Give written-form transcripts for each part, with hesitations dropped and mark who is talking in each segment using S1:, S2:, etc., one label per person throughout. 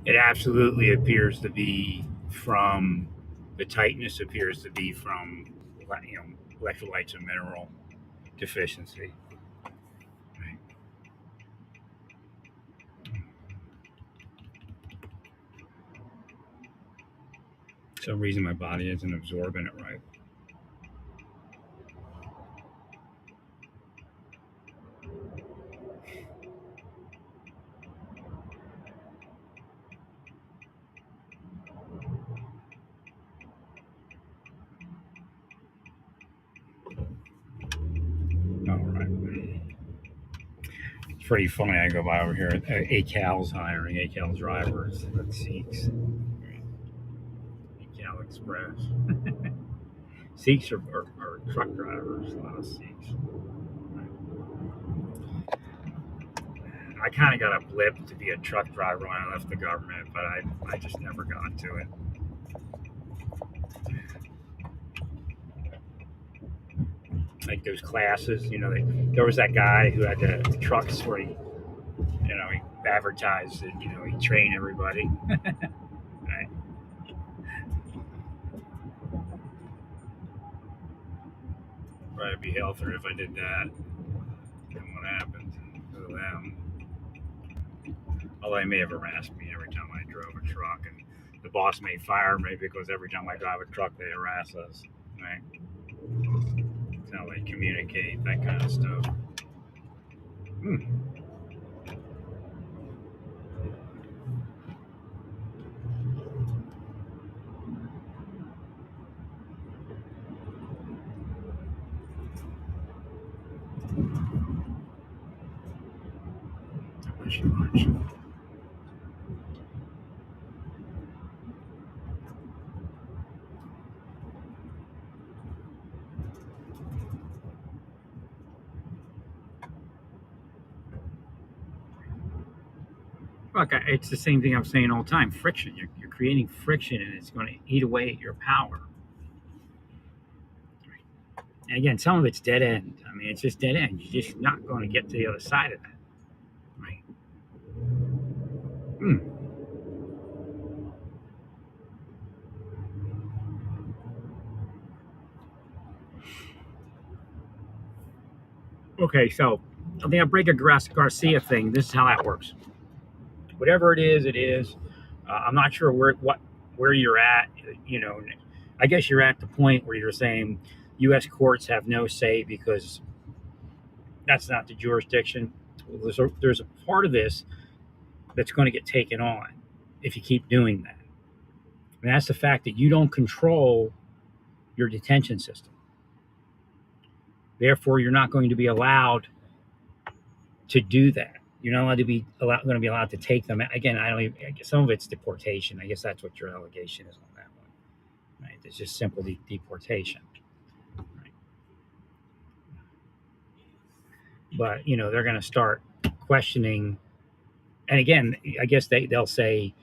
S1: It absolutely appears to be from the tightness appears to be from electrolytes and mineral deficiency. Right. For some reason my body isn't absorbing it right. All right. It's pretty funny. I go by over here. ACAL's hiring ACAL drivers. That Seeks. ACAL Express. Seeks are truck drivers. A lot of Seeks. I kind of got a blip to be a truck driver when I left the government, but I just never got to it. Like those classes, there was that guy who had the trucks where he advertised that, he trained everybody. Right? Probably be healthier if I did that. And what happened to them? Although they may have harassed me every time I drove a truck, and the boss may fire me because every time I drive a truck, they harass us. Right? That's how they communicate, that kind of stuff. Hmm. I wish you much. Look, it's the same thing I'm saying all the time. Friction. You're creating friction, and it's going to eat away at your power. And again, some of it's dead end. I mean, it's just dead end. You're just not going to get to the other side of that. Right? Hmm. Okay, so I think I break a Garcia thing. This is how that works. Whatever it is, it is. I'm not sure where you're at. You know, I guess you're at the point where you're saying U.S. courts have no say because that's not the jurisdiction. There's a part of this that's going to get taken on if you keep doing that. And that's the fact that you don't control your detention system. Therefore, you're not going to be allowed to do that. You're not allowed to be going to be allowed to take them. Again, I don't even. I guess some of it's deportation. I guess that's what your allegation is on that one. Right? It's just simple deportation. Right? But they're going to start questioning. And again, I guess they'll say,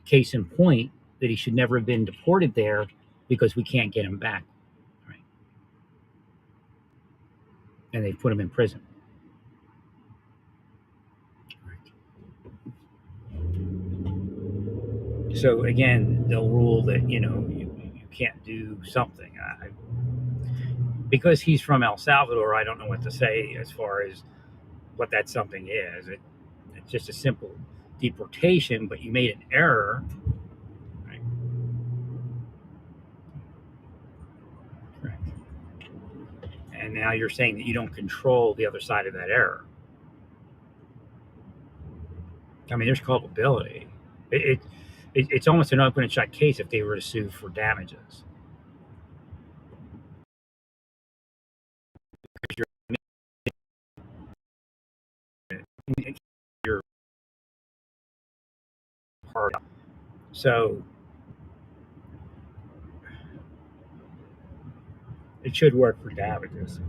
S1: case in point, that he should never have been deported there because we can't get him back. Right? And they've put him in prison. So again, they'll rule that you can't do something. Because he's from El Salvador, I don't know what to say as far as what that something is. It's just a simple deportation, but you made an error. Right? Correct. And now you're saying that you don't control the other side of that error. I mean, there's culpability. It's almost an open and shut case if they were to sue for damages. You're part of it. So it should work for damages.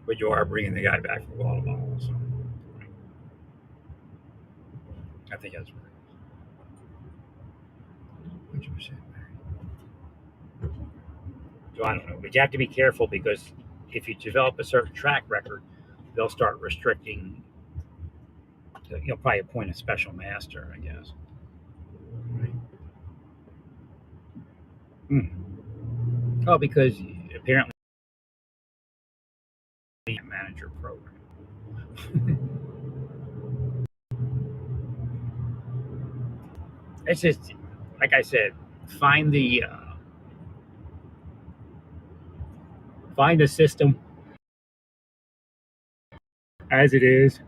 S1: But you are bringing the guy back from Guatemala. So I think that's right. 100%. So I don't know, but you have to be careful because if you develop a certain track record, they'll start restricting. Probably appoint a special master, I guess. Right. Hmm. Oh, because apparently you can't manage your program. It's just like I said, find the find the system as it is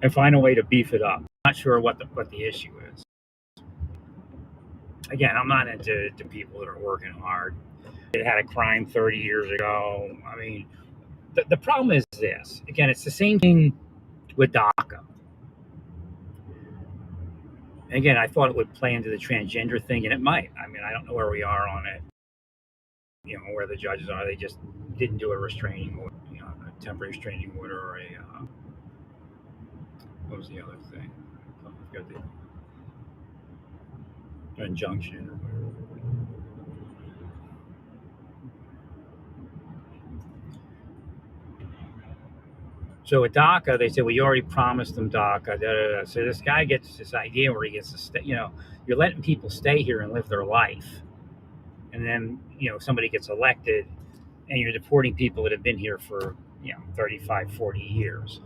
S1: and find a way to beef it up. I'm not sure what the issue is. Again, I'm not into people that are working hard. It had a crime 30 years ago. I mean, the problem is this. Again, it's the same thing with DACA. Again, I thought it would play into the transgender thing, and it might. I mean, I don't know where we are on it. Where the judges are. They just didn't do a restraining order, a temporary restraining order, or a what was the other thing? I forgot the injunction or whatever. So with DACA, they said, well, you already promised them DACA. Da, da, da. So this guy gets this idea where he gets to stay. You're letting people stay here and live their life, and then somebody gets elected, and you're deporting people that have been here for 35, 40 years.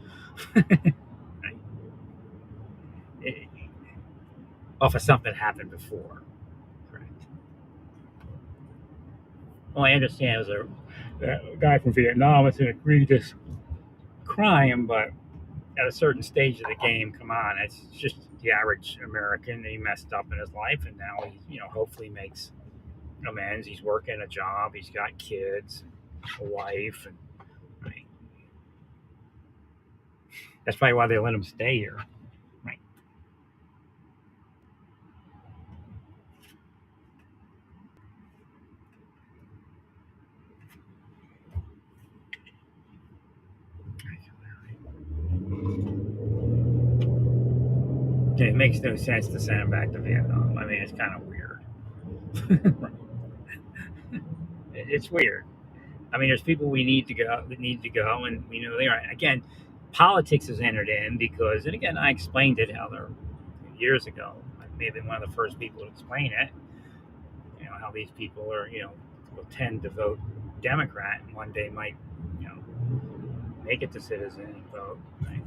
S1: It, off of something happened before. Correct. Well, I understand it was a guy from Vietnam. It's an egregious crime, but at a certain stage of the game, come on, it's just the average American. He messed up in his life, and now he, hopefully makes amends. He's working a job. He's got kids, a wife, and I mean, that's probably why they let him stay here. Right. It makes no sense to send him back to Vietnam. I mean, it's kind of weird. It's weird. I mean, there's people we need to go that need to go, and we know they are. Again, politics has entered in because, and again, I explained it how there years ago. I may have been one of the first people to explain it. How these people are, will tend to vote Democrat, and one day might, you know, make it to citizen and vote. Right?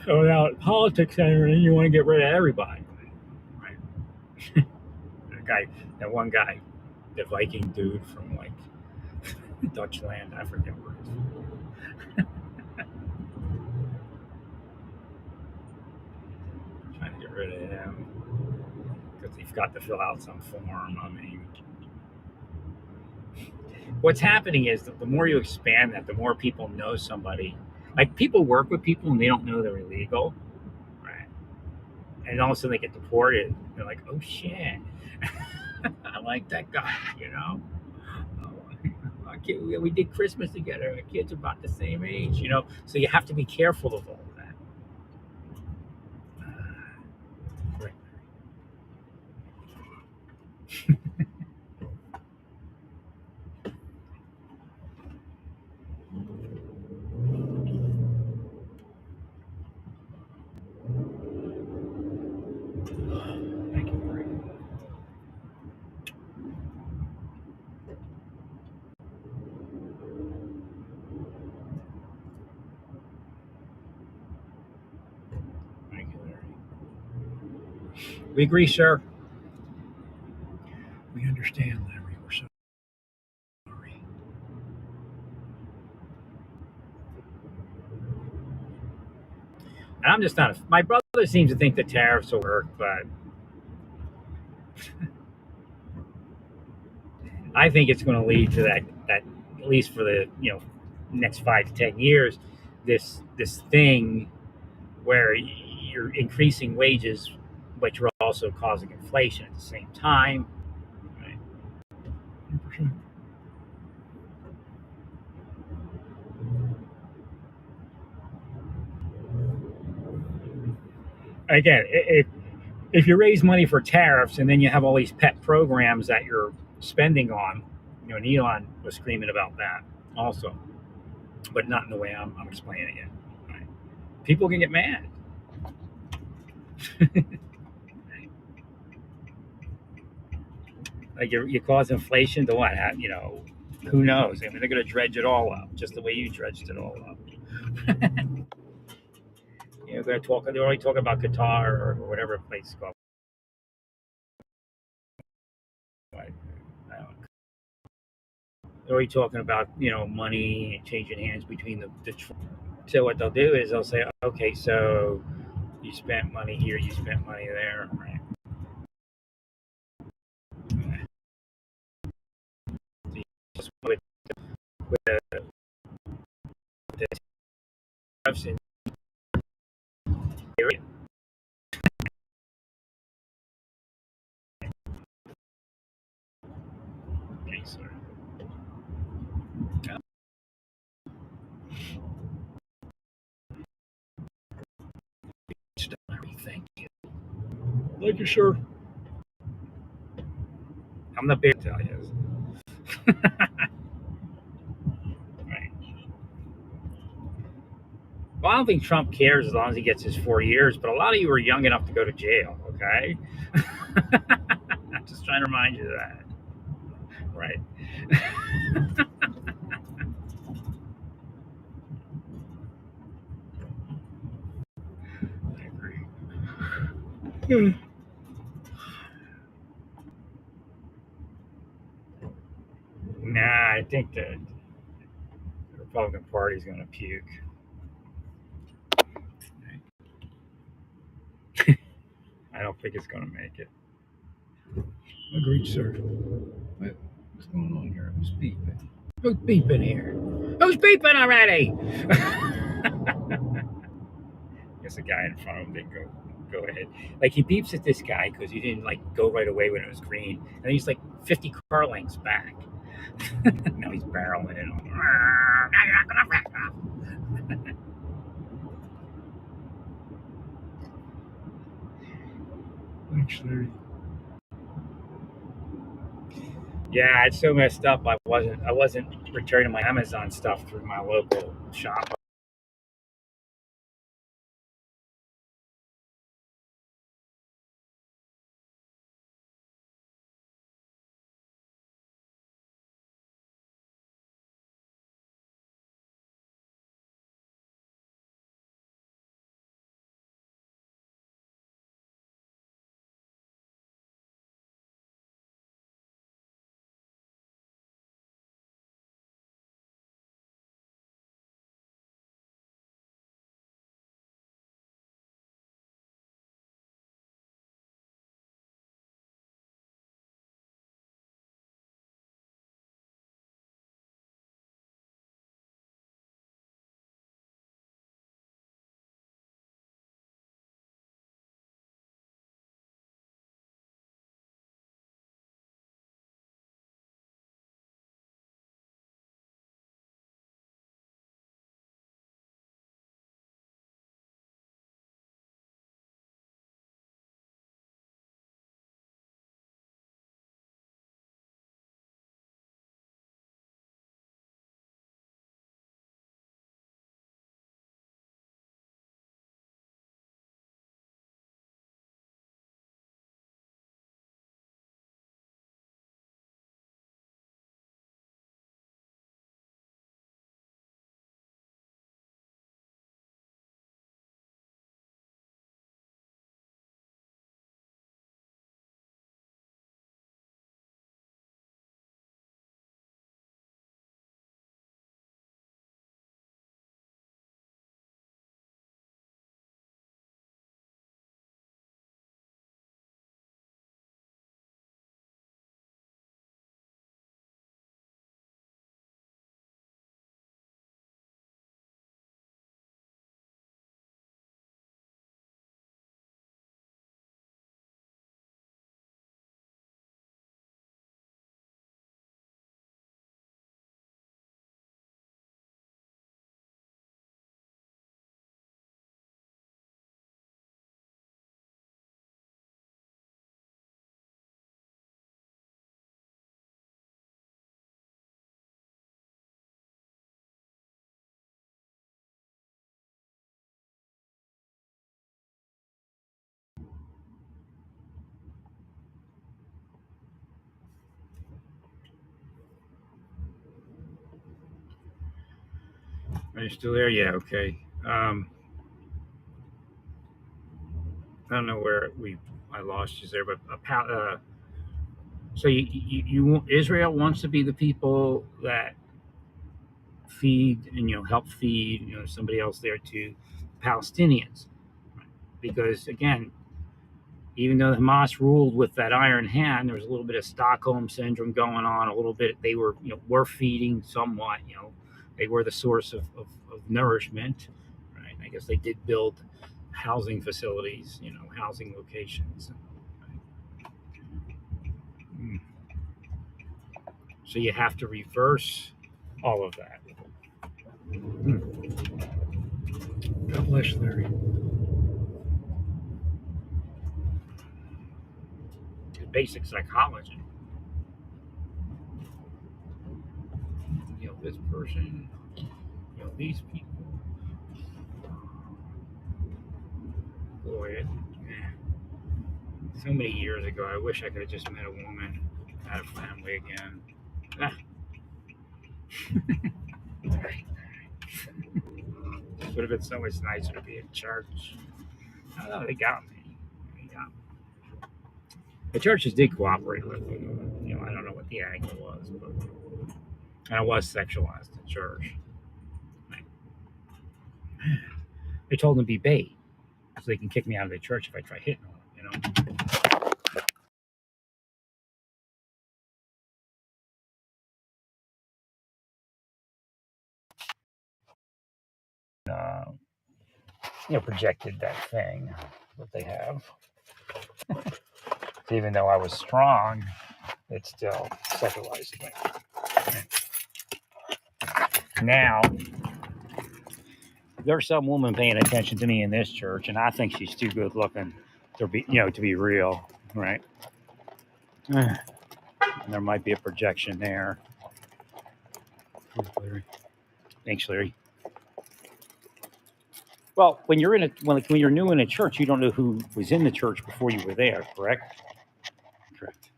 S1: So now politics entering, you want to get rid of everybody, right? That guy, that one guy, the Viking dude from like Dutchland, I forget where he's trying to get rid of him because he's got to fill out some form. I mean, what's happening is that the more you expand that, the more people know somebody. Like people work with people and they don't know they're illegal, right? And all of a sudden they get deported. They're like, oh shit, I like that guy, Oh, our kid, we did Christmas together. Our kids are about the same age, So you have to be careful of all of that. Right. Thank you, Greg. Thank you, Larry. We agree, sir. We understand, Larry. We're so sorry. And I'm just not. My brother seems to think the tariffs will work, but I think it's going to lead to that at least for the next 5 to 10 years, this thing where you're increasing wages, but you're also causing inflation at the same time. Right? Again, if you raise money for tariffs and then you have all these pet programs that you're spending on, and Elon was screaming about that also, but not in the way I'm explaining it. Right? People can get mad. Like you cause inflation to what? Who knows? I mean, they're going to dredge it all up, just the way you dredged it all up. They're talking. They're only talking about Qatar or whatever place is called. Like, I don't know. They're already talking about money changing hands between the. So what they'll do is they'll say, okay, so you spent money here, you spent money there, right? So just with the tariffs in the area. Okay, so everything. Thank you, sir. I'm the big tell you. Right. Well, I don't think Trump cares as long as he gets his 4 years, but a lot of you are young enough to go to jail, okay? I'm just trying to remind you of that. Right. I agree. Hmm. Nah, I think the Republican Party is going to puke. I don't think it's going to make it. Agreed, sir. What's going on here? Who's beeping? Who's beeping here? Who's beeping already? Guess the guy in front of him didn't go ahead. Like he beeps at this guy because he didn't like go right away when it was green, and he's like 50 car lengths back. Now he's barreling in on. Now you're not gonna wreck up. Actually, yeah, it's so messed up. I wasn't returning my Amazon stuff through my local shop. Are you still there? Yeah. Okay. I don't know where I lost you there, but so Israel wants to be the people that feed and help feed somebody else there to Palestinians, because again, even though Hamas ruled with that iron hand, there was a little bit of Stockholm syndrome going on. A little bit, they were feeding somewhat. They were the source of nourishment, right? I guess they did build housing facilities, housing locations. Mm. So you have to reverse all of that. Mm. God bless you, Larry. Basic psychology. This person, these people. Boy, so many years ago, I wish I could have just met a woman, had a family again. Ah. Would have been so much nicer to be in church. I don't know, they got me. The churches did cooperate with me. I don't know what the angle was, but and I was sexualized in church. They told them to be bait, so they can kick me out of the church if I try hitting them. Uh, projected that thing that they have. So even though I was strong, it still sexualized me. Now, there's some woman paying attention to me in this church, and I think she's too good looking to be real, right? And there might be a projection there. Thanks, Larry. Well, when you're when you're new in a church, you don't know who was in the church before you were there, correct? Correct.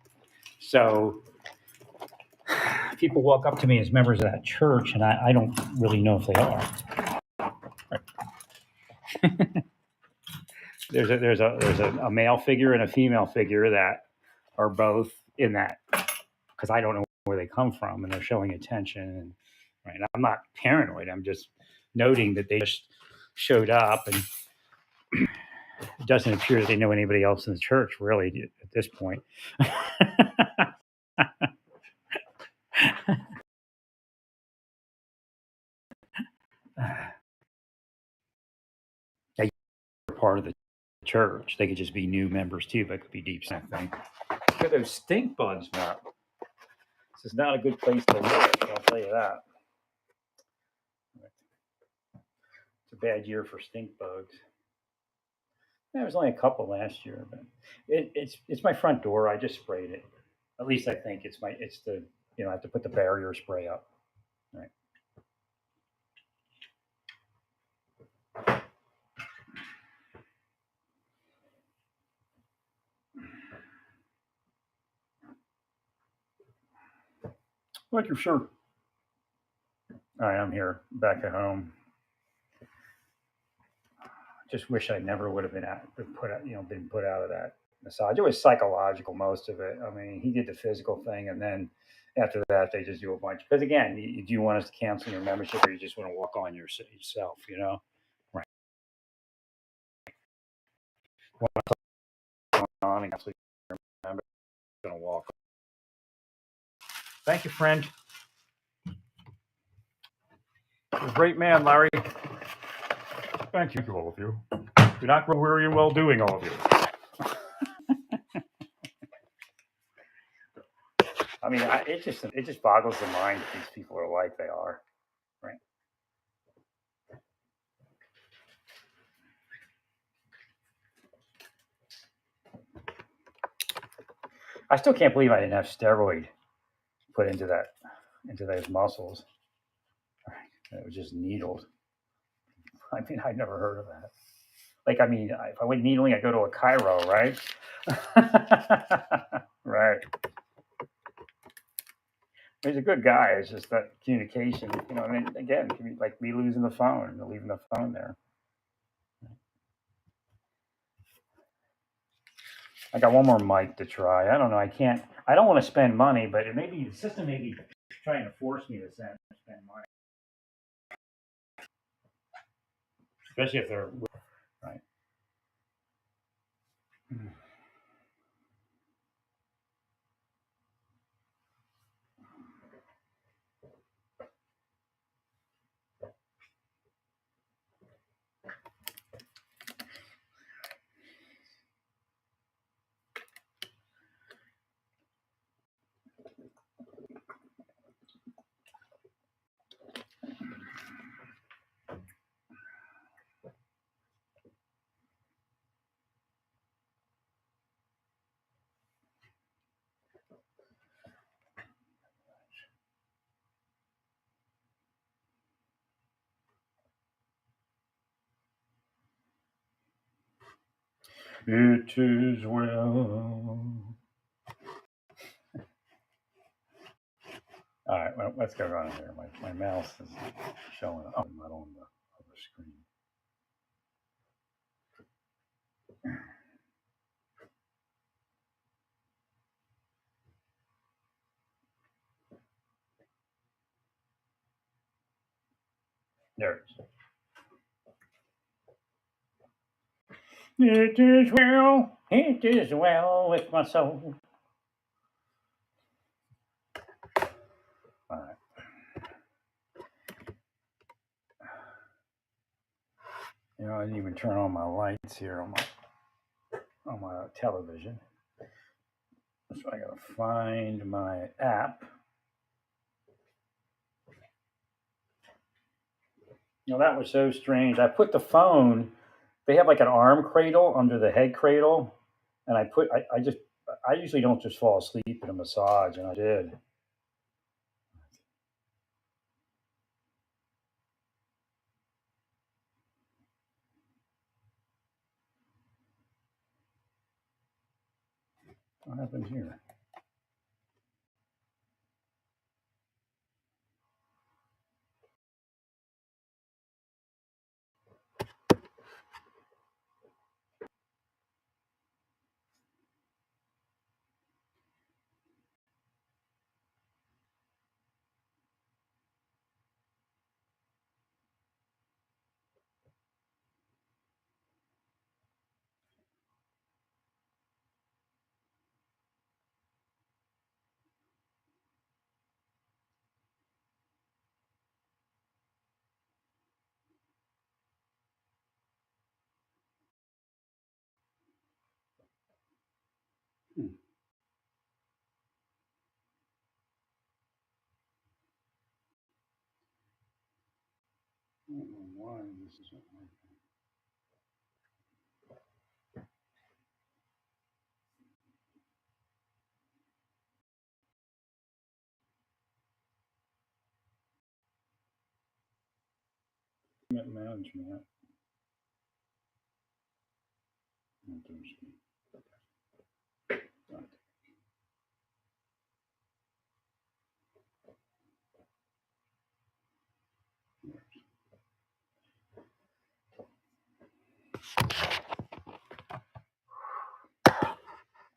S1: So people walk up to me as members of that church, and I don't really know if they are. Right. there's a male figure and a female figure that are both in that, because I don't know where they come from, and they're showing attention. And right, I'm not paranoid. I'm just noting that they just showed up, and it doesn't appear that they know anybody else in the church really at this point. They are part of the church. They could just be new members too, but it could be deep something. Look at those stink bugs, Matt. This is not a good place to live, I'll tell you that. It's a bad year for stink bugs. There was only a couple last year, but it's my front door. I just sprayed it. At least I think it's the I have to put the barrier spray up. Right. Like your shirt. All right, I'm here back at home. Just wish I never would have been put out of that massage. It was psychological, most of it. I mean, he did the physical thing, and then after that, they just do a bunch. Because again, do you want us to cancel your membership, or you just want to walk on yourself? Right. On and cancel your membership, going to walk. Thank you, friend. You're a great man, Larry. Thank you to all of you. Do not grow weary in well doing, all of you. I mean, it just boggles the mind that these people are like they are, right? I still can't believe I didn't have steroid put into those muscles. It was just needled. I mean, I'd never heard of that. Like, I mean, if I went needling, I go to a chiro, right? Right. He's a good guy. It's just that communication, I mean, again, it can be like me losing the phone and leaving the phone there. I got one more mic to try. I don't know. I don't want to spend money, but the system may be trying to force me to spend money, especially if they're right. It is well. All right, well, let's go on here. My mouse is showing up, not on the other screen. There it is. It is well. It is well with my soul. All right. I didn't even turn on my lights here on my television. So I gotta find my app. That was so strange. I put the phone. They have like an arm cradle under the head cradle, and I usually don't just fall asleep in a massage, and I did. What happened here? Hmm. I don't know why this isn't working. Management.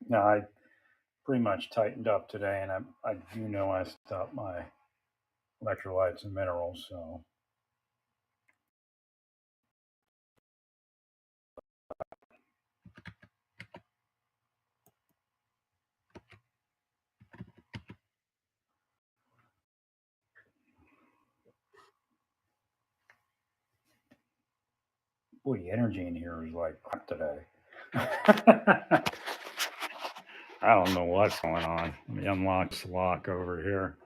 S1: Now I pretty much tightened up today, and I do know I stopped my electrolytes and minerals. So boy, the energy in here is like crap today. I don't know what's going on. Let me unlock this lock over here.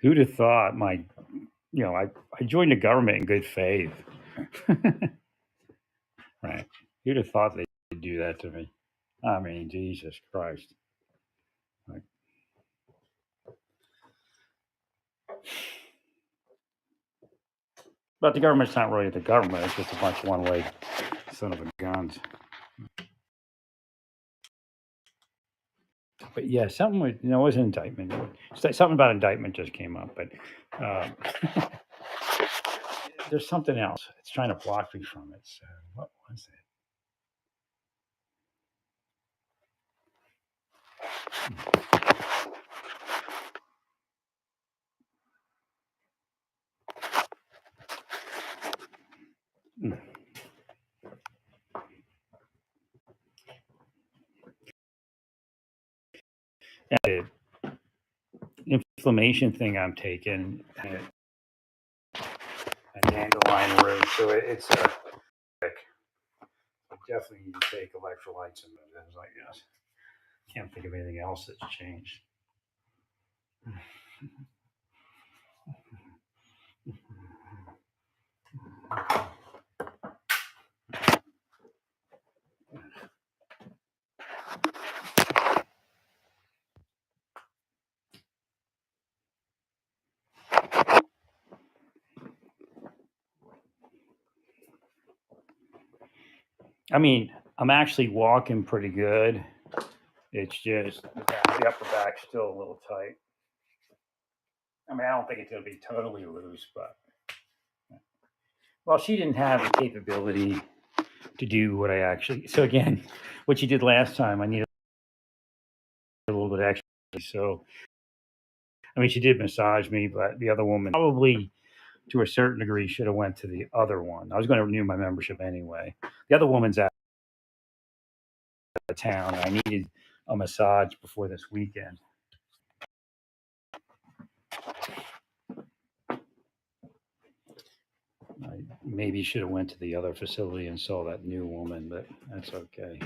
S1: Who'd have thought I joined the government in good faith. Right. Who'd have thought they'd do that to me? I mean, Jesus Christ. Like, but the government's not really the government. It's just a bunch of one-way son of a guns. But yeah, something with it was an indictment. Something about indictment just came up, but uh, there's something else. It's trying to block me from it. So what was it? The inflammation thing I'm taking, a dandelion root, so it's I definitely need to take electrolytes and those. I guess can't think of anything else that's changed. I mean, I'm actually walking pretty good. It's just the upper back's still a little tight. I mean, I don't think it's going to be totally loose, but well, she didn't have the capability to do what I actually. So again, what she did last time, I needed a little bit extra. So I mean, she did massage me, but the other woman probably, to a certain degree, should have went to the other one. I was going to renew my membership anyway. The other woman's out of town. I needed a massage before this weekend. I maybe should have went to the other facility and saw that new woman, but that's okay.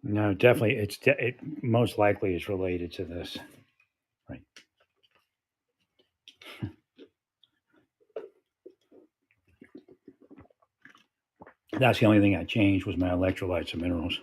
S1: No, definitely, it most likely is related to this. Right. That's the only thing I changed was my electrolytes and minerals.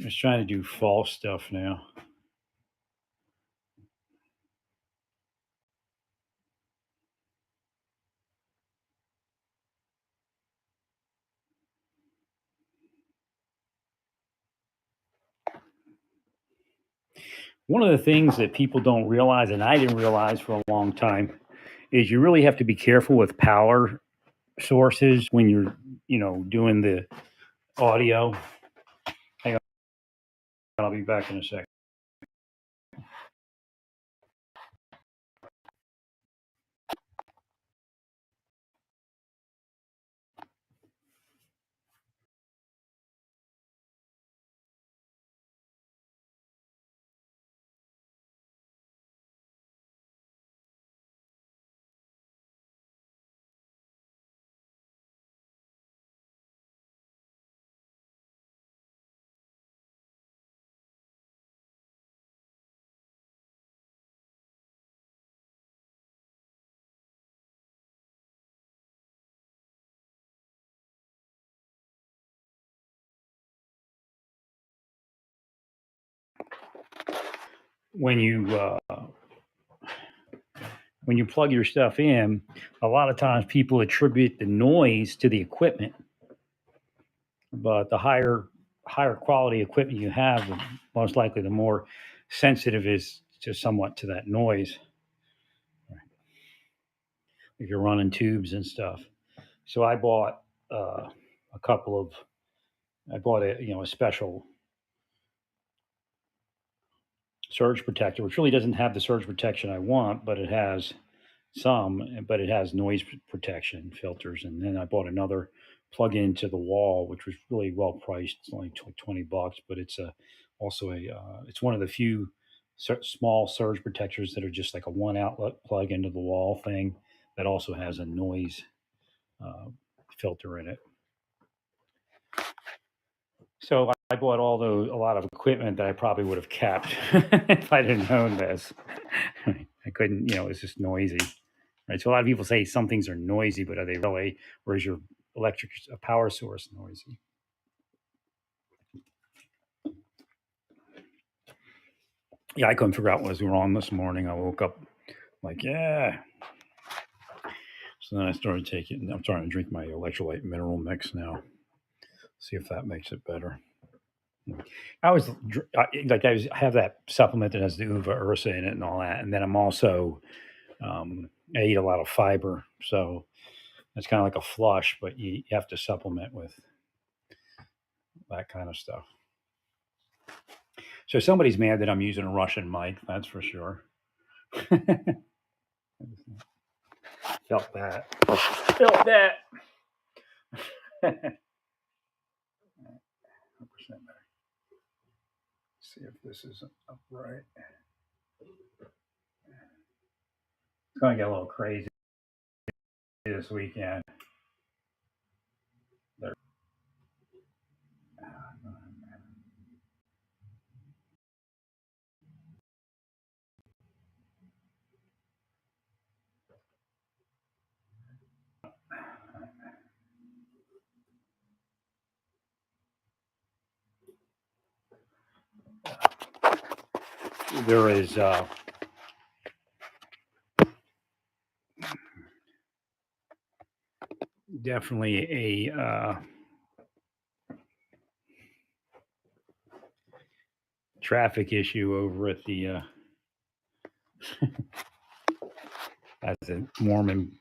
S1: I'm just trying to do fall stuff now. One of the things that people don't realize, and I didn't realize for a long time, is you really have to be careful with power sources when you're, doing the audio. Hang on, I'll be back in a second. When you when you plug your stuff in, a lot of times people attribute the noise to the equipment, but the higher quality equipment you have, the most likely the more sensitive is to somewhat to that noise if you're running tubes and stuff. So I bought a couple of I bought a special surge protector, which really doesn't have the surge protection I want, but it has but it has noise protection filters. And then I bought another plug into the wall, which was really well priced. It's only $20, but it's it's one of the few small surge protectors that are just like a one outlet plug into the wall thing that also has a noise uh, filter in it. So I bought a lot of equipment that I probably would have kept if I didn't own this. I couldn't, it's just noisy, right? So a lot of people say some things are noisy, but are they really? Or is your electric power source noisy? Yeah, I couldn't figure out what was wrong this morning. I woke up like, yeah. So then I started I'm starting to drink my electrolyte mineral mix now. See if that makes it better. I have that supplement that has the uva ursa in it and all that, and then I'm also I eat a lot of fiber, so it's kind of like a flush, but you have to supplement with that kind of stuff. So somebody's mad that I'm using a Russian mic, that's for sure. Felt that. Felt that. 100% better. See if this is upright. It's going to get a little crazy this weekend. There. There is definitely a traffic issue over at the at the Mormon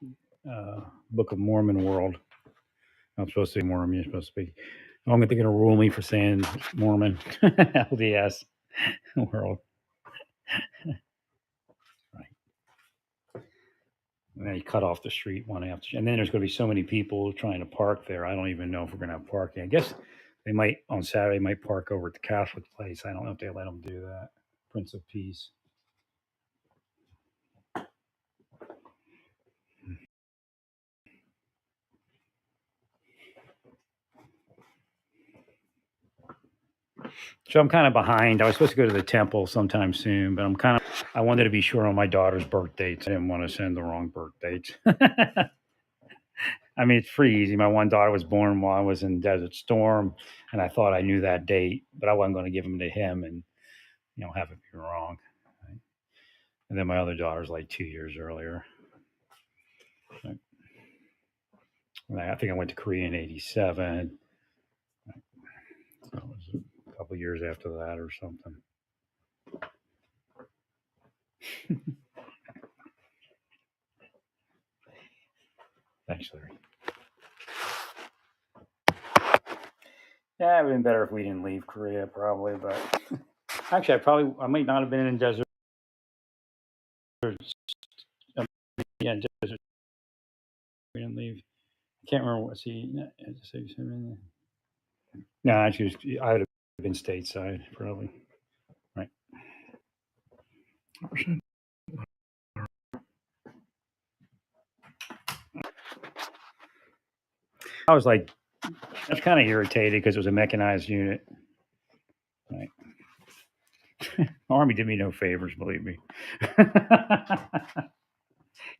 S1: Book of Mormon world. I'm supposed to be Mormon. You're supposed to be. I'm they're going to rule me for saying Mormon LDS world. Right. And then you cut off the street one after, and then there's going to be so many people trying to park there. I don't even know if we're going to have parking. I guess they might on Saturday might park over at the Catholic place. I don't know if they let them do that. Prince of Peace. So I'm kind of behind. I was supposed to go to the temple sometime soon, but I wanted to be sure on my daughter's birth dates. I didn't want to send the wrong birth dates. I mean, it's pretty easy. My one daughter was born while I was in Desert Storm, and I thought I knew that date, but I wasn't going to give them to him and, have it be wrong. Right? And then my other daughter's like 2 years earlier. Right? I think I went to Korea in 87. Right? So it was a couple years after that or something. Thanks, Larry. Yeah, it would have been better if we didn't leave Korea, probably. But actually, I might not have been in Desert. Yeah, Desert. We didn't leave. I can't remember what No, actually, I would have been stateside, probably. Right. I was like, I was kind of irritated because it was a mechanized unit. Right. Army did me no favors, believe me. Because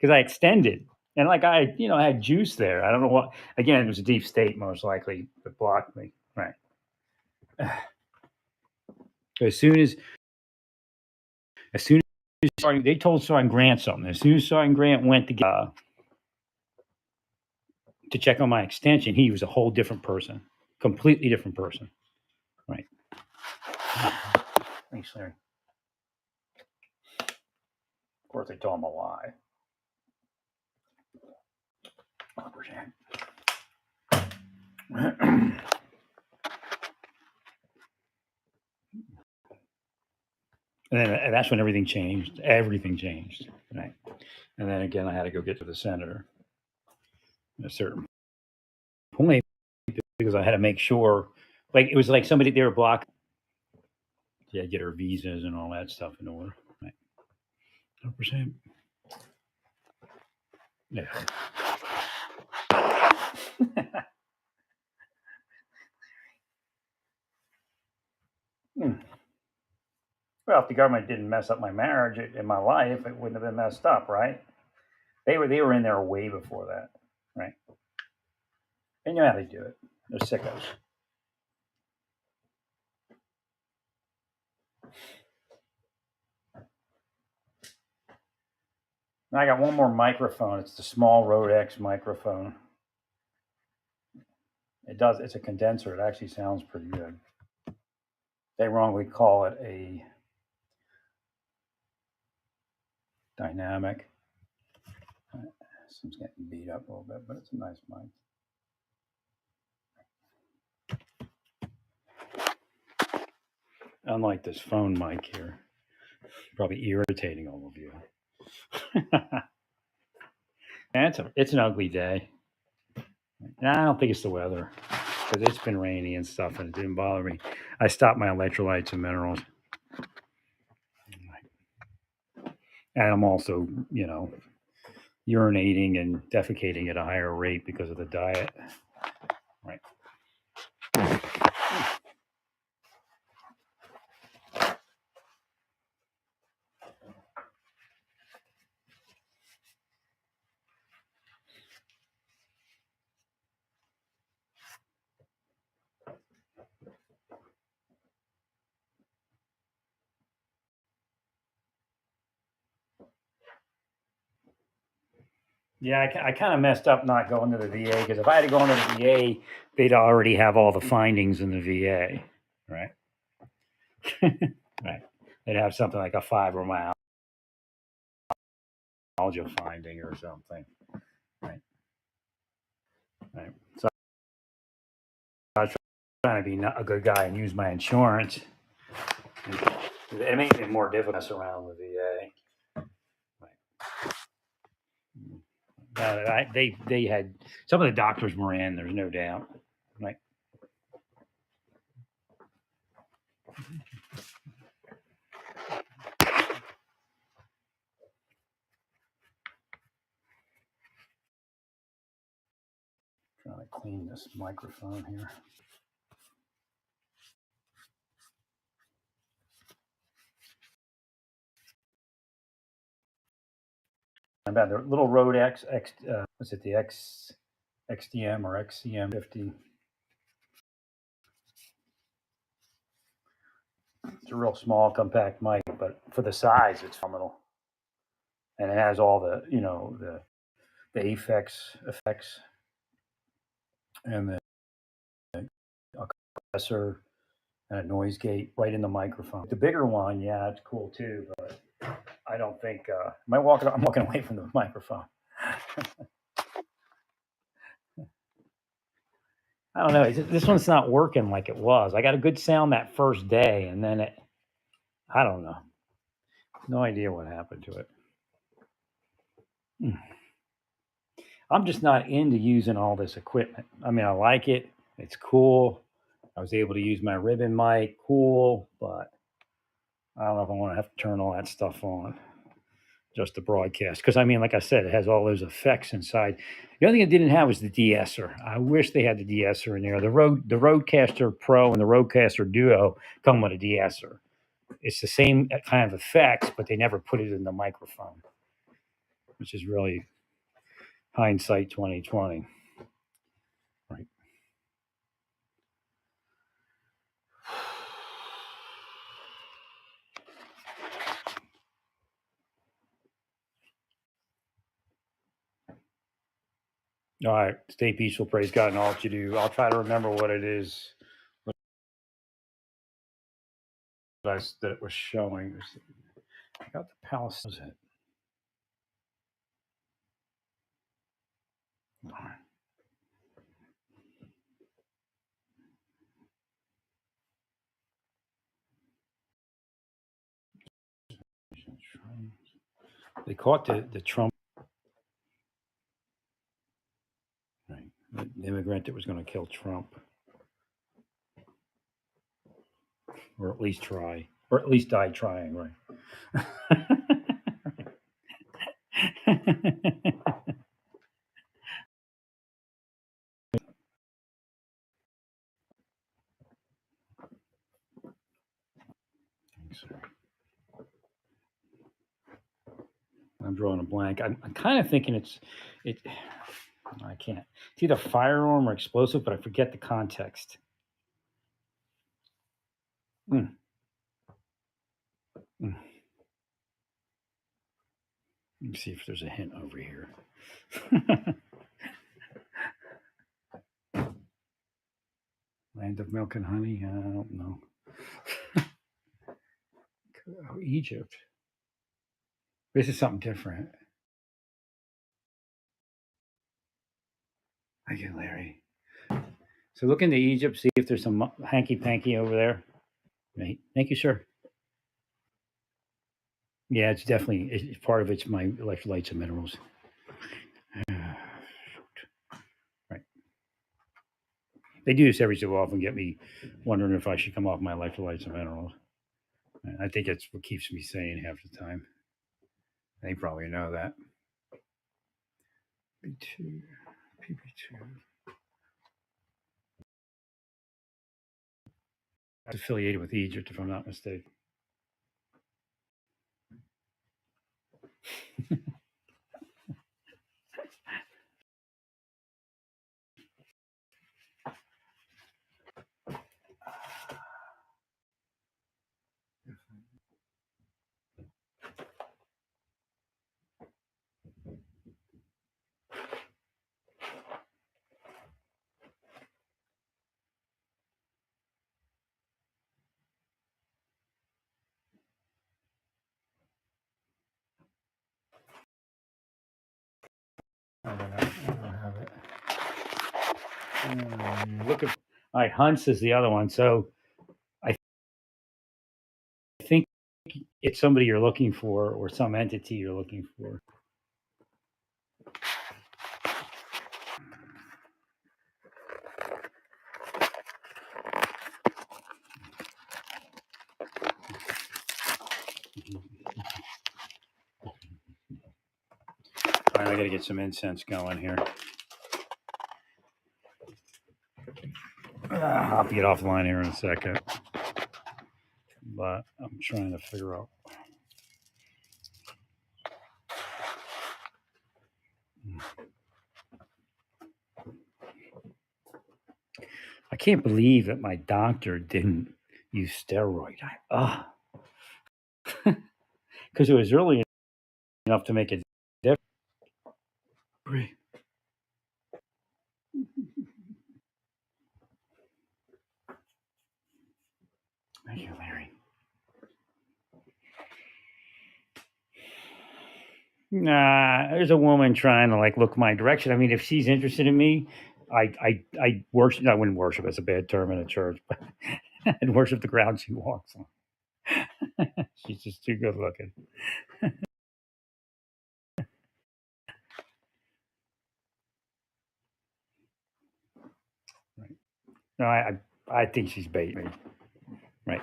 S1: I extended. And I had juice there. I don't know what. Again, it was a deep state, most likely, that blocked me. Right. As soon as they told Sergeant Grant something. As soon as Sergeant Grant went to check on my extension, he was a whole different person, completely different person. Right. Thanks, Larry. Of course, they told him a lie. 100%. And that's when everything changed. Everything changed. Right. And then again, I had to go get to the senator at a certain point because I had to make sure, like, it was like somebody, they were blocking. Yeah, get her visas and all that stuff in order. Right. 100%. Yeah. Hmm. Well, if the government didn't mess up my marriage in my life, it wouldn't have been messed up, right? They were in there way before that, right? And you know how they do it. They're sickos. And I got one more microphone. It's the small Rode X microphone. It's a condenser. It actually sounds pretty good. They wrongly call it a dynamic. This one's getting beat up a little bit, but it's a nice mic. Unlike this phone mic here, probably irritating all of you. It's an ugly day. And I don't think it's the weather because it's been rainy and stuff, and it didn't bother me. I stopped my electrolytes and minerals, and I'm also, urinating and defecating at a higher rate because of the diet. Right. Yeah, I kind of messed up not going to the VA because if I had to go into the VA, they'd already have all the findings in the VA, right? Right. They'd have something like a fibromyalgia finding or something, right? Right. So I was trying to be a good guy and use my insurance. It made it more difficult to around the VA. Right. They had some of the doctors were in. There's no doubt. Right. Trying to clean this microphone here. About the little Rode what's it, the XDM or XCM 50. It's a real small, compact mic, but for the size, it's phenomenal. And it has all the, the effects, and the compressor and a noise gate right in the microphone. The bigger one, yeah, it's cool too, but I don't think, I'm walking away from the microphone. I don't know. This one's not working like it was. I got a good sound that first day, and then I don't know. No idea what happened to it. I'm just not into using all this equipment. I mean, I like it. It's cool. I was able to use my ribbon mic. Cool. But I don't know if I want to have to turn all that stuff on just to broadcast. Because, I mean, like I said, it has all those effects inside. The only thing it didn't have was the de-esser. I wish they had the de-esser in there. The Rodecaster Pro and the Rodecaster Duo come with a de-esser. It's the same kind of effects, but they never put it in the microphone, which is really hindsight 2020. Right. All right. Stay peaceful. Praise God and all that you do. I'll try to remember what it is that it was showing. I got the palace. What was it? All right. They caught the Trump, right? The immigrant that was going to kill Trump, or at least try, or at least die trying, right? I'm drawing a blank. I'm kind of thinking it. I can't. It's either firearm or explosive, but I forget the context. Mm, mm. Let me see if there's a hint over here. Land of milk and honey? I don't know. Oh, Egypt. This is something different. Thank you, Larry. So look into Egypt, see if there's some hanky panky over there. Right. Thank you, sir. Yeah, it's definitely part of it's my electrolytes and minerals. Right. They do this every so often, get me wondering if I should come off my electrolytes and minerals. I think that's what keeps me sane half the time. They probably know that. B2, PP2. Affiliated with Egypt, if I'm not mistaken. I don't have it. Look at. All right, Hunts is the other one. So I think it's somebody you're looking for or some entity you're looking for. All right, I got to get some incense going here. I'll get offline here in a second. But I'm trying to figure out. I can't believe that my doctor didn't use steroid. Because it was early enough to make a difference. Thank you, Larry. Nah, there's a woman trying to like look my direction. I mean, if she's interested in me, I worship. I wouldn't worship. It's a bad term in a church, but I'd worship the ground she walks on. She's just too good looking. Right. No, I think she's baiting me. Right.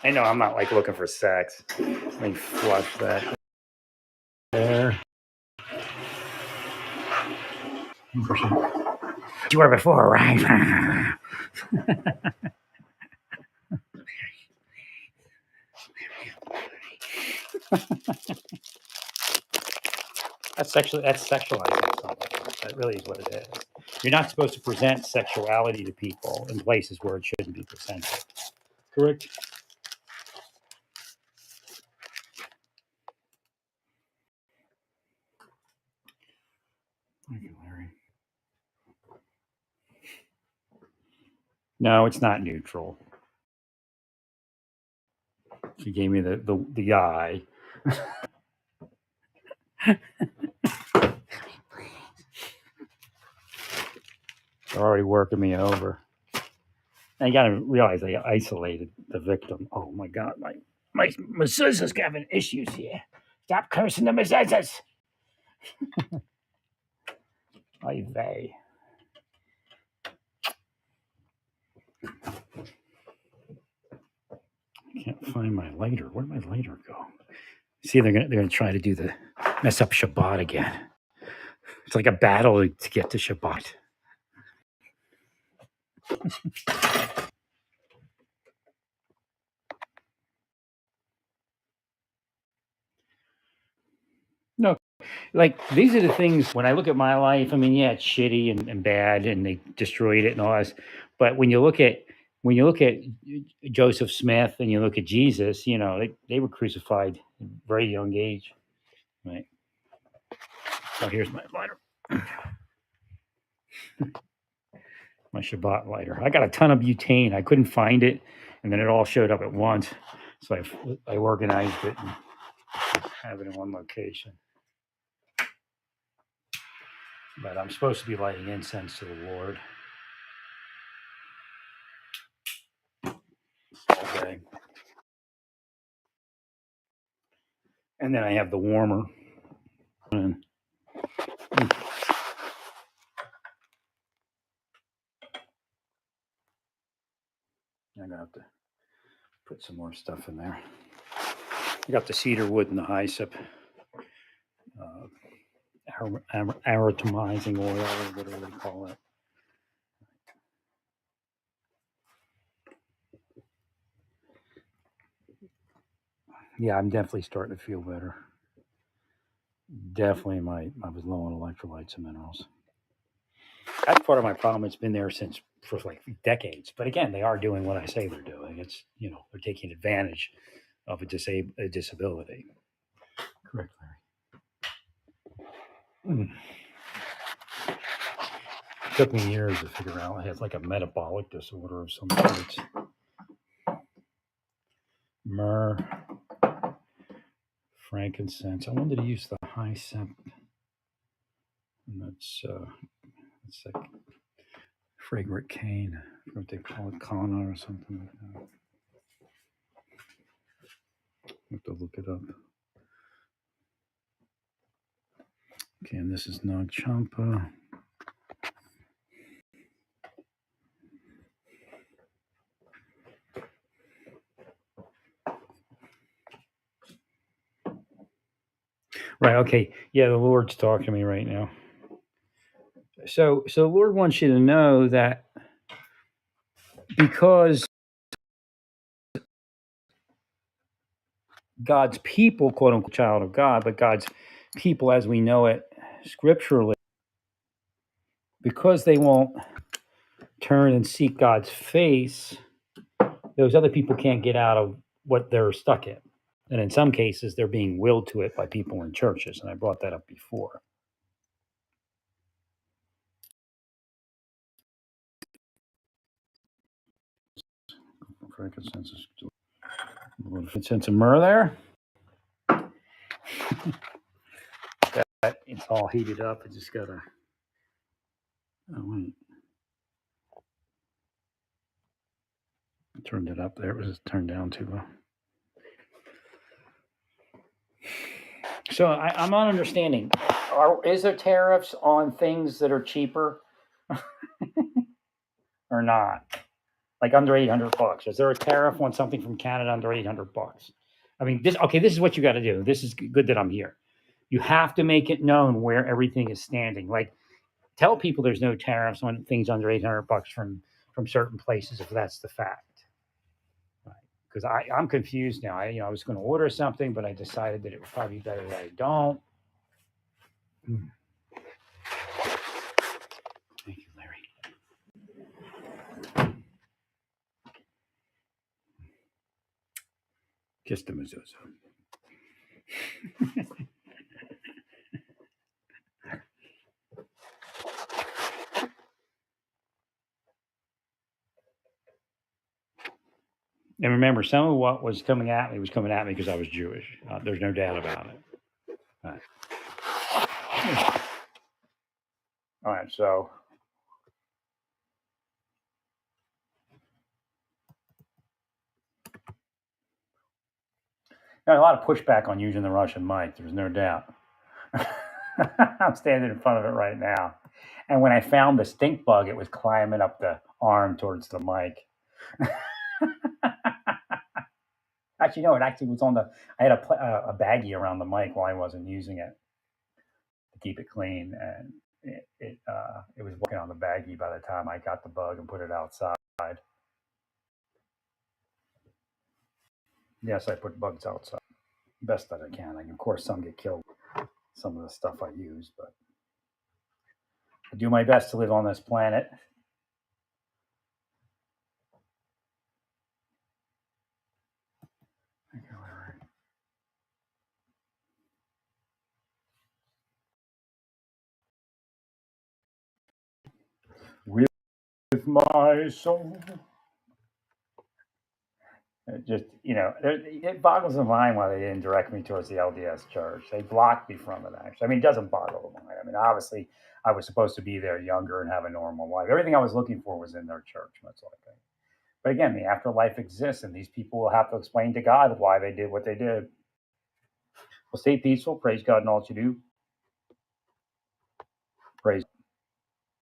S1: I know I'm not like looking for sex. Let me flush that there. You were before, right? That's sexualizing something. That really is what it is. You're not supposed to present sexuality to people in places where it shouldn't be presented. Correct? Thank you, Larry. No, it's not neutral. She gave me the eye. They're already working me over. And you got to realize they isolated the victim. Oh my God, my mezuzah's having issues here. Stop cursing the mezuzahs. Ay vey. I can't find my lighter. Where'd my lighter go? See, they're gonna try to do the mess up Shabbat again. It's like a battle to get to Shabbat. No, like these are the things when I look at my life. I mean, yeah, it's shitty and bad, and they destroyed it and all this. But when you look at Joseph Smith and you look at Jesus, they were crucified at a very young age. Right. Oh, here's my lighter, my Shabbat lighter. I got a ton of butane. I couldn't find it, and then it all showed up at once. So I organized it and have it in one location. But I'm supposed to be lighting incense to the Lord all day. And then I have the warmer. And I'm going to have to put some more stuff in there. I got the cedar wood and the hyssop, aromatizing oil, or whatever they call it. Yeah, I'm definitely starting to feel better. Definitely, I was low on electrolytes and minerals. That's part of my problem. It's been there for like decades. But again, they are doing what I say they're doing. It's they're taking advantage of a disability. Correct, Larry. It took me years to figure out. It has like a metabolic disorder of some sorts. Myrrh, frankincense. I wanted to use the hyssop. And that's like fragrant cane. What they call it, Kana or something like that. I have to look it up. Okay, and this is Nag Champa. Right. Okay. Yeah, the Lord's talking to me right now. So the Lord wants you to know that because God's people, quote unquote, child of God, but God's people as we know it scripturally, because they won't turn and seek God's face, those other people can't get out of what they're stuck in. And in some cases, they're being willed to it by people in churches. And I brought that up before. Frankincense, a little sense of myrrh there. It's all heated up. I just gotta. Oh wait, I turned it up there. It was turned down too low. So I'm not understanding. Is there tariffs on things that are cheaper or not? Like under $800? Is there a tariff on something from Canada under $800? I mean, this is what you got to do. This is good that I'm here. You have to make it known where everything is standing. Like, tell people there's no tariffs on things under $800 from certain places if that's the fact. Right? Because I'm confused now. I was going to order something, but I decided that it would probably be better that I don't. Thank you, Larry. Just a mezuzah. And remember, some of what was coming at me was coming at me because I was Jewish. There's no doubt about it. All right. All right. So got a lot of pushback on using the Russian mic. There's no doubt. I'm standing in front of it right now. And when I found the stink bug, it was climbing up the arm towards the mic. Actually, no, it actually was on the. I had a baggie around the mic while I wasn't using it to keep it clean, and it was working on the baggie by the time I got the bug and put it outside. Yes, I put bugs outside best that I can. Of course, some get killed. Some of the stuff I use, but I do my best to live on this planet. With my soul. It just, it boggles the mind why they didn't direct me towards the LDS church. They blocked me from it, actually. I mean, it doesn't boggle the mind. I mean, obviously, I was supposed to be there younger and have a normal life. Everything I was looking for was in their church, most likely. But again, the afterlife exists, and these people will have to explain to God why they did what they did. Well, stay peaceful. Praise God in all that you do. Praise